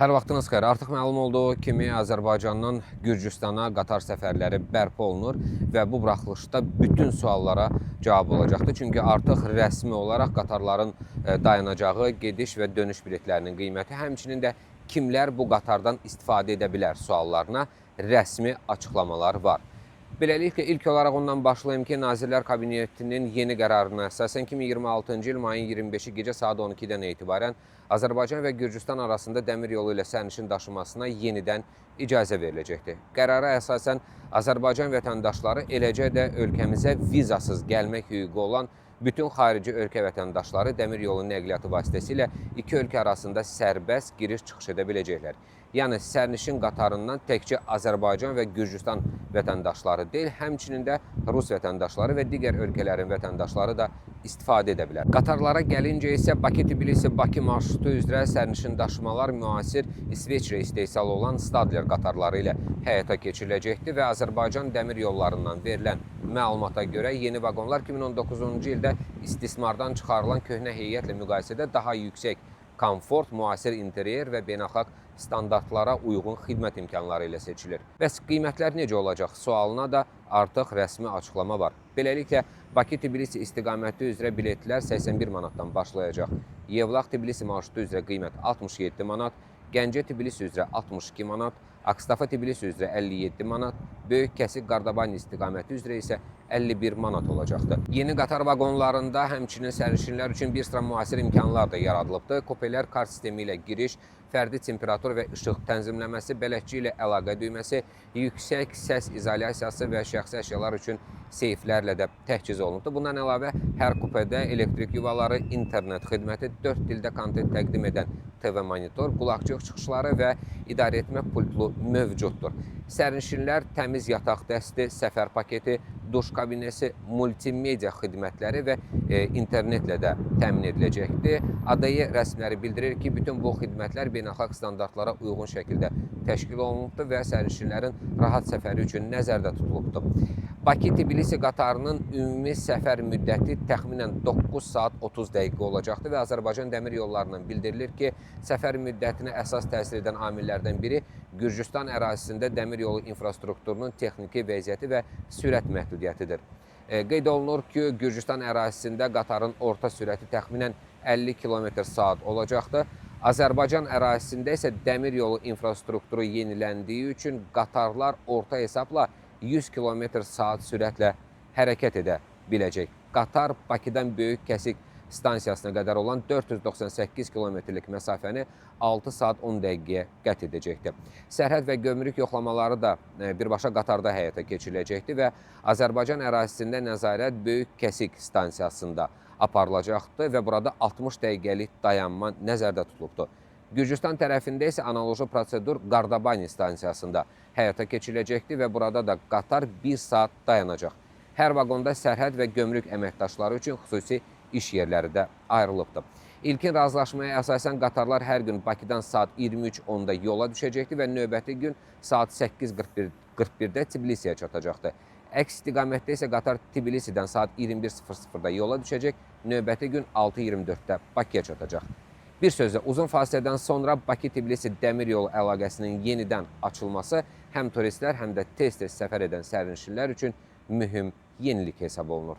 Hər vaxtınız xeyir. Artıq məlum olduğu kimi Azərbaycandan Gürcüstana qatar səfərləri bərpa olunur və bu buraxılışda bütün suallara cavab olacaqdır. Çünki artıq rəsmi olaraq qatarların dayanacağı, gediş və dönüş biletlərinin qiyməti, həmçinin də kimlər bu qatardan istifadə edə bilər suallarına rəsmi açıqlamalar var. Beləliklə, ilk olaraq ondan başlayım ki, Nazirlər Kabinetinin yeni qərarına əsasən 2026-cı il mayın 25-i gecə saat 12-dən etibarən Azərbaycan və Gürcüstan arasında dəmir yolu ilə sərnişin daşımasına yenidən icazə veriləcəkdir. Qərara əsasən Azərbaycan vətəndaşları, eləcə də ölkəmizə vizasız gəlmək hüququ olan bütün xarici ölkə vətəndaşları dəmir yolu nəqliyyatı vasitəsilə iki ölkə arasında sərbəst giriş-çıxış edə biləcəklər. Yəni, sərnişin qatarından təkcə Azərbaycan və Gürcüstan vətəndaşları deyil, həmçinin də Rus vətəndaşları və digər ölkələrin vətəndaşları da istifadə edə bilər. Qatarlara gəlincə isə Bakı-Tbilisi-Bakı marşrutu üzrə sərnişin daşımalar müasir İsveçrə istehsalı olan Stadler qatarları ilə həyata keçiriləcəkdir və Azərbaycan dəmir yollarından verilən məlumata görə yeni vaqonlar 2019-cu ildə istismardan çıxarılan köhnə heyətlə müqayisədə daha yüksək komfort, müasir interyer və beynəlxalq standartlara uyğun xidmət imkanları ilə seçilir. Bəs qiymətlər necə olacaq sualına da artıq rəsmi açıqlama var. Beləliklə, Bakı-Tbilisi istiqaməti üzrə biletlər 81 manatdan başlayacaq. Yevlax-Tbilisi marşrutu üzrə qiymət 67 manat, Gəncə-Tbilisi üzrə 62 manat, Akstafa-Tbilisi üzrə 57 manat, Böyük Kəsiq-Qardabani istiqaməti üzrə isə 51 manat olacaqdır. Yeni qatar vaqonlarında həmçinin sərnişinlər üçün bir sıra müasir imkanlar da yaradılıbdır. Kupelər kart sistemi ilə giriş, fərdi temperatur və işıq tənzimləməsi, bələdçi ilə əlaqə düyməsi, yüksək səs izolyasiyası və şəxsi əşyalar üçün seyflərlə də təchiz olunubdur. Bundan əlavə, hər kupedə elektrik yuvaları, internet xidməti, 4 dildə kontent təqdim edən TV monitor, qulaqcıq çıxışları və idarəetmə pultlu mövcuddur. Sərnişinlər təmiz yataq dəsti, səfər paketi, duş kabinesi, multimedia xidmətləri və internetlə də təmin ediləcəkdir. ADY rəsmiləri bildirir ki, bütün bu xidmətlər beynəlxalq standartlara uyğun şəkildə təşkil olunubdur və sərnişinlərin rahat səfəri üçün nəzərdə tutulubdur. Bakı-Tbilisi qatarının ümumi səfər müddəti təxminən 9 saat 30 dəqiqə olacaqdır və Azərbaycan dəmir yollarından bildirilir ki, səfər müddətinə əsas təsir edən amillərdən biri Gürcüstan ərazisində dəmir yolu infrastrukturunun texniki vəziyyəti və sürət məhdudiyyətidir. Qeyd olunur ki, Gürcüstan ərazisində qatarın orta sürəti təxminən 50 km/saat olacaqdır. Azərbaycan ərazisində isə dəmir yolu infrastrukturu yeniləndiyi üçün qatarlar orta hesabla 100 km/saat sürətlə hərəkət edə biləcək. Qatar Bakıdan Böyük Kəsiq stansiyasına qədər olan 498 kilometrlik məsafəni 6 saat 10 dəqiqəyə qət edəcəkdir. Sərhəd və gömrük yoxlamaları da birbaşa qatarda həyata keçiriləcəkdir və Azərbaycan ərazisində nəzarət Böyük Kəsiq stansiyasında aparılacaqdır və burada 60 dəqiqəlik dayanma nəzərdə tutulubdur. Gürcüstan tərəfində isə analoji prosedur Qardabani stansiyasında həyata keçiriləcəkdir və burada da qatar 1 saat dayanacaq. Hər vaqonda sərhəd və gömrük əməkdaşları üçün xüsusi iş yerləri də ayrılıbdır. İlkin razılaşmaya əsasən qatarlar hər gün Bakıdan saat 23:10-da yola düşəcəkdir və növbəti gün saat 8:41-də Tbilisiyə çatacaqdır. Əks istiqamətdə isə qatar Tbilisidən saat 21:00-da yola düşəcək, növbəti gün 6:24-də Bakıya çatacaq. Bir sözlə, uzun fasilədən sonra Bakı-Tbilisi dəmir yolu əlaqəsinin yenidən açılması həm turistlər, həm də tez-tez səfər edən sərnişinlər üçün mühüm yenilik hesab olunur.